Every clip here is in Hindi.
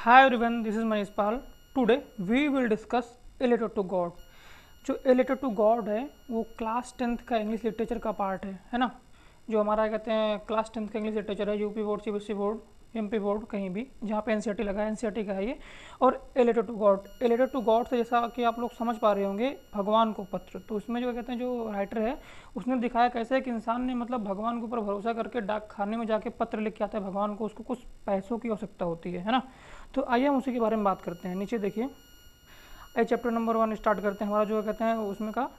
Hi everyone, this is Manish Pal. Today we will discuss A Letter to God. जो A Letter to God है वो क्लास 10th का इंग्लिश लिटरेचर का पार्ट है ना। जो हमारा कहते हैं क्लास 10th का इंग्लिश लिटरेचर है, UP board, CBSE board, MP board, कहीं भी जहाँ पे एनसीईआरटी लगा है एनसीईआरटी का है ये। और a letter to God, a letter to God से जैसा कि आप लोग समझ पा रहे होंगे भगवान को पत्र, तो उसमें जो कहते हैं जो राइटर है उसने दिखाया कैसे है कि इंसान ने मतलब भगवान के ऊपर भरोसा करके डाक खाने में जाके पत्र लिख के आता है भगवान को, उसको कुछ पैसों की आवश्यकता होती है ना। तो आइए हम उसी के बारे में बात करते हैं। नीचे देखिए चैप्टर नंबर 1 स्टार्ट करते हैं। हमारा जो कहते हैं उसमें का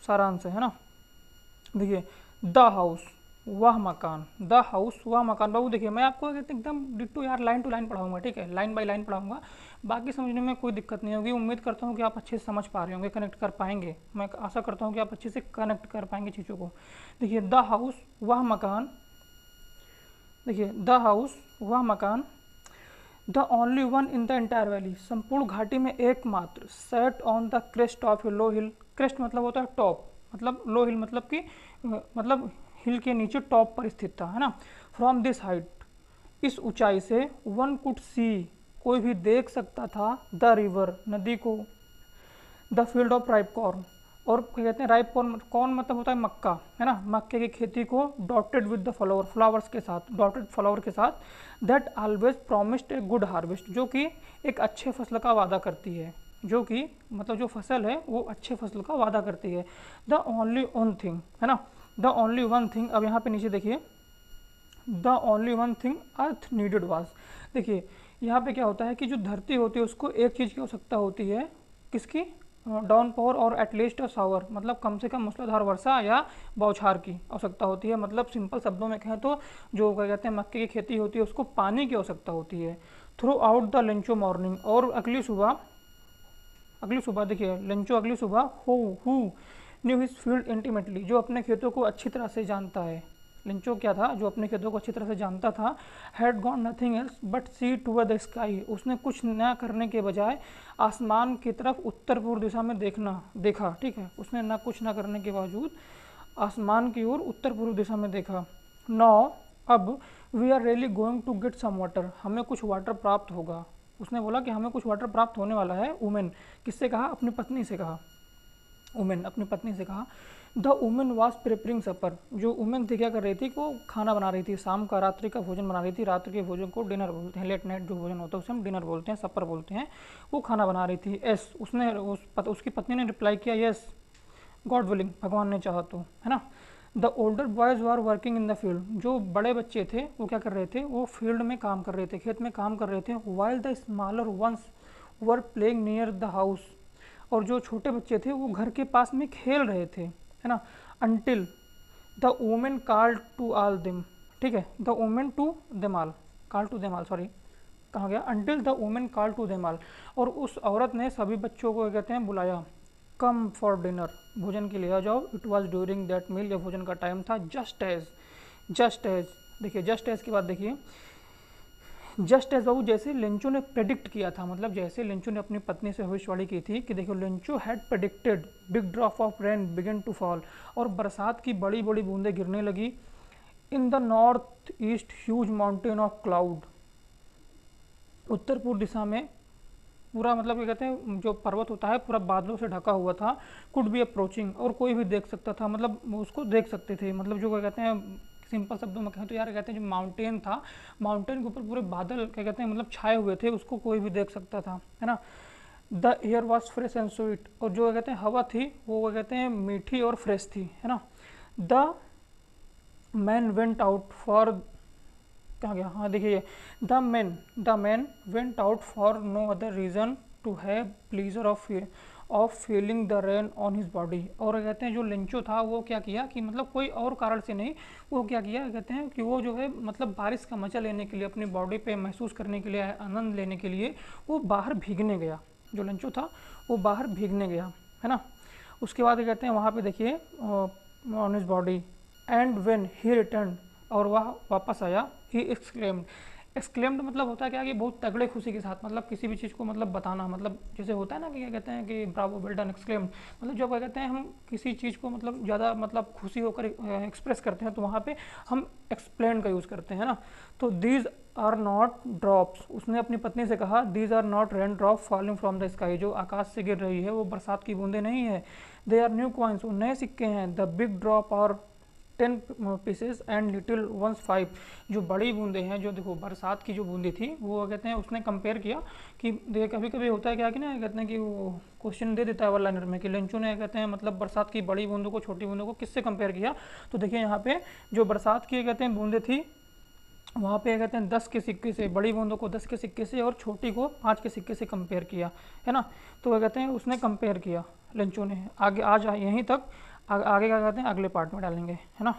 सारांश है ना। देखिए द हाउस वह मकान, द हाउस वह मकान। बाबू देखिए मैं आपको एकदम डिट्टो यार लाइन टू लाइन पढ़ाऊंगा, ठीक है, लाइन बाय लाइन पढ़ाऊंगा, बाकी समझने में कोई दिक्कत नहीं होगी। उम्मीद करता हूँ कि आप अच्छे से समझ पा रहे होंगे, कनेक्ट कर पाएंगे। मैं आशा करता हूँ कि आप अच्छे से कनेक्ट कर पाएंगे चीज़ों को। देखिए द हाउस वह मकान, देखिए द हाउस वह मकान, the only one in the entire valley, संपूर्ण घाटी में एकमात्र, set on the crest of A low hill. Crest मतलब होता है टॉप, मतलब लो हिल मतलब कि मतलब हिल के नीचे टॉप पर स्थित था, है ना। फ्रॉम दिस हाइट, इस ऊंचाई से, वन कुड सी, कोई भी देख सकता था, द रिवर, नदी को, the field of ripe corn, और क्या कहते हैं राइप कॉर्न, कॉर्न मतलब होता है मक्का, है ना, मक्के की खेती को, dotted with the flower, flowers के साथ, डॉटेड फ्लावर के साथ, that always promised a good harvest, जो कि एक अच्छे फसल का वादा करती है, जो कि मतलब जो फसल है वो अच्छे फसल का वादा करती है। द ओनली वन थिंग, है ना, द ओनली वन थिंग। अब यहाँ पे नीचे देखिए the only one thing earth needed was. देखिए यहाँ पे क्या होता है कि जो धरती होती है उसको एक चीज़ की आवश्यकता होती है, किसकी, डाउन पावर और एटलीस्ट अ शावर, मतलब कम से कम मूसलाधार वर्षा या बौछार की आवश्यकता होती है। मतलब सिंपल शब्दों में कहें तो जो क्या कहते हैं मक्के की खेती होती है उसको पानी की आवश्यकता होती है। Through out the Lencho morning, और अगली सुबह देखिए लेंचो अगली सुबह, who knew his field intimately, जो अपने खेतों को अच्छी तरह से जानता है। लेंचो क्या था, जो अपने खेतों को अच्छी तरह से जानता था। Had gone nothing else but see toward the sky, उसने कुछ न करने के बजाय आसमान की तरफ उत्तर पूर्व दिशा में देखा, ठीक है, उसने ना कुछ ना करने के बावजूद आसमान की ओर उत्तर पूर्व दिशा में देखा। नाउ अब we are really going to get some water, हमें कुछ वाटर प्राप्त होगा। उसने बोला कि हमें कुछ वाटर प्राप्त होने वाला है। वुमेन, किससे कहा, अपनी पत्नी से कहा, वुमेन अपनी पत्नी से कहा। द वुमेन वॉज प्रिपेयरिंग सपर, जो वुमेन थी क्या कर रही थी, वो खाना बना रही थी, शाम का रात्रि का भोजन बना रही थी। रात्रि के भोजन को डिनर बोलते हैं, लेट नाइट जो भोजन होता है उसे हम डिनर बोलते हैं, सपर बोलते हैं। वो खाना बना रही थी। यस, उसकी पत्नी ने रिप्लाई किया, यस गॉड विलिंग, भगवान ने चाहा तो, है ना। The older boys were working in the field, जो बड़े बच्चे थे वो क्या कर रहे थे, वो फील्ड में काम कर रहे थे, खेत में काम कर रहे थे। While the smaller ones were playing near the house, और जो छोटे बच्चे थे वो घर के पास में खेल रहे थे, है ना। Until the women called to all them, ठीक है, the women to them all, call to them all, sorry कहाँ गया, until the women call to them all, और उस औरत ने सभी बच्चों को कहते हैं बुलाया। कम फॉर डिनर, भोजन के लिए आ जाओ। It was during that meal, यह भोजन का टाइम था। जस्ट एज देखिए जस्ट एज के बाद देखिए जस्ट एज बाबू, जैसे लेंचो ने प्रेडिक्ट किया था, मतलब जैसे लेंचो ने अपनी पत्नी से भविष्यवाणी की थी कि देखो Lencho had predicted big drop of rain begin to fall, और बरसात की बड़ी बड़ी बूंदें गिरने लगी। In the north east huge mountain of cloud, उत्तर पूर्व दिशा में पूरा मतलब क्या कहते हैं जो पर्वत होता है पूरा बादलों से ढका हुआ था। कुड बी अप्रोचिंग, और कोई भी देख सकता था, मतलब उसको देख सकते थे, मतलब जो क्या कहते हैं सिंपल शब्दों में कहें तो यार कहते हैं जो माउंटेन था, माउंटेन के ऊपर पूरे बादल क्या कहते हैं मतलब छाए हुए थे, उसको कोई भी देख सकता था, है ना। The air was fresh and sweet, और जो कहते हैं हवा थी वो क्या कहते हैं मीठी और फ्रेश थी, है ना। The man went out for, कहाँ गया, हाँ देखिए the man went out for no other reason to have pleasure of feeling the rain on his body, और कहते हैं जो लेंचो था वो क्या किया कि मतलब कोई और कारण से नहीं, वो क्या किया कहते हैं कि वो जो है मतलब बारिश का मजा लेने के लिए, अपनी बॉडी पे महसूस करने के लिए, आनंद लेने के लिए वो बाहर भीगने गया। जो लेंचो था वो बाहर भीगने गया, है ना। उसके बाद कहते हैं वहाँ पे देखिए on his body, and when he return, और वह वापस आया, ही एक्सक्लेम्ड, एक्सक्लेम्ड मतलब होता है क्या कि बहुत तगड़े खुशी के साथ, मतलब किसी भी चीज़ को मतलब बताना, मतलब जैसे होता है ना कि क्या कहते हैं कि ब्रावो, वेल डन, एक्सक्लेम्ड, मतलब जब क्या कहते हैं हम किसी चीज़ को मतलब ज़्यादा मतलब खुशी होकर एक्सप्रेस करते हैं तो वहाँ पे हम एक्सप्लेन का यूज़ करते हैं ना। तो दीज आर नॉट ड्रॉप्स, उसने अपनी पत्नी से कहा, these are not rain drop falling from the sky, जो आकाश से गिर रही है वो बरसात की बूंदें नहीं है। दे आर न्यू कॉइन्स, वो नए सिक्के हैं। द बिग ड्रॉप और 10 पीसेस एंड लिटिल वंस 5, जो बड़ी बूंदे हैं, जो देखो बरसात की जो बूंदी थी वो कहते हैं उसने कंपेयर किया कि देखिए कभी कभी होता है क्या कि ना कहते हैं कि वो क्वेश्चन दे देता है वन लाइनर में कि लेंचू ने कहते हैं मतलब बरसात की बड़ी बूंदों को छोटी बूंदों को किससे कंपेयर किया। तो देखिए यहाँ पे जो बरसात की कहते हैं बूंदे थी वहाँ पे कहते हैं 10 के सिक्के से, बड़ी बूंदों को 10 के सिक्के से और छोटी को 5 के सिक्के से कंपेयर किया, है ना। तो क्या कहते हैं उसने कंपेयर किया लेंचू ने। आगे आज यहीं तक, आगे क्या कहते हैं अगले पार्ट में डालेंगे, है ना।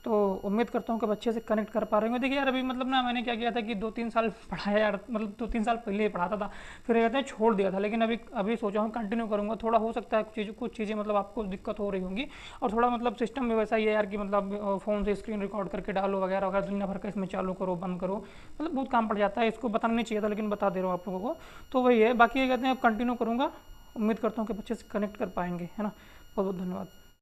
तो उम्मीद करता हूँ कि बच्चे से कनेक्ट कर पा रहे होंगे। देखिए यार अभी मतलब ना मैंने क्या किया था कि 2-3 साल पढ़ाया यार, मतलब 2-3 साल पहले ही पढ़ाता था, फिर कहते हैं छोड़ दिया था, लेकिन अभी सोचा हूँ कंटिन्यू करूँगा। थोड़ा हो सकता है कुछ चीज़ें मतलब आपको दिक्कत हो रही होंगी, और थोड़ा मतलब सिस्टम भी वैसा ही है यार कि मतलब फ़ोन से स्क्रीन रिकॉर्ड करके डालो वगैरह वगैरह, दुनिया भर का इसमें चालू करो बंद करो, मतलब बहुत काम पड़ जाता है। इसको बताना नहीं चाहिए था लेकिन बता दे रहा हूँ आप लोगों को। तो वही है, बाकी ये कहते हैं अब कंटिन्यू करूँगा। उम्मीद करता हूँ कि बच्चे से कनेक्ट कर पाएंगे, है ना। बहुत बहुत धन्यवाद।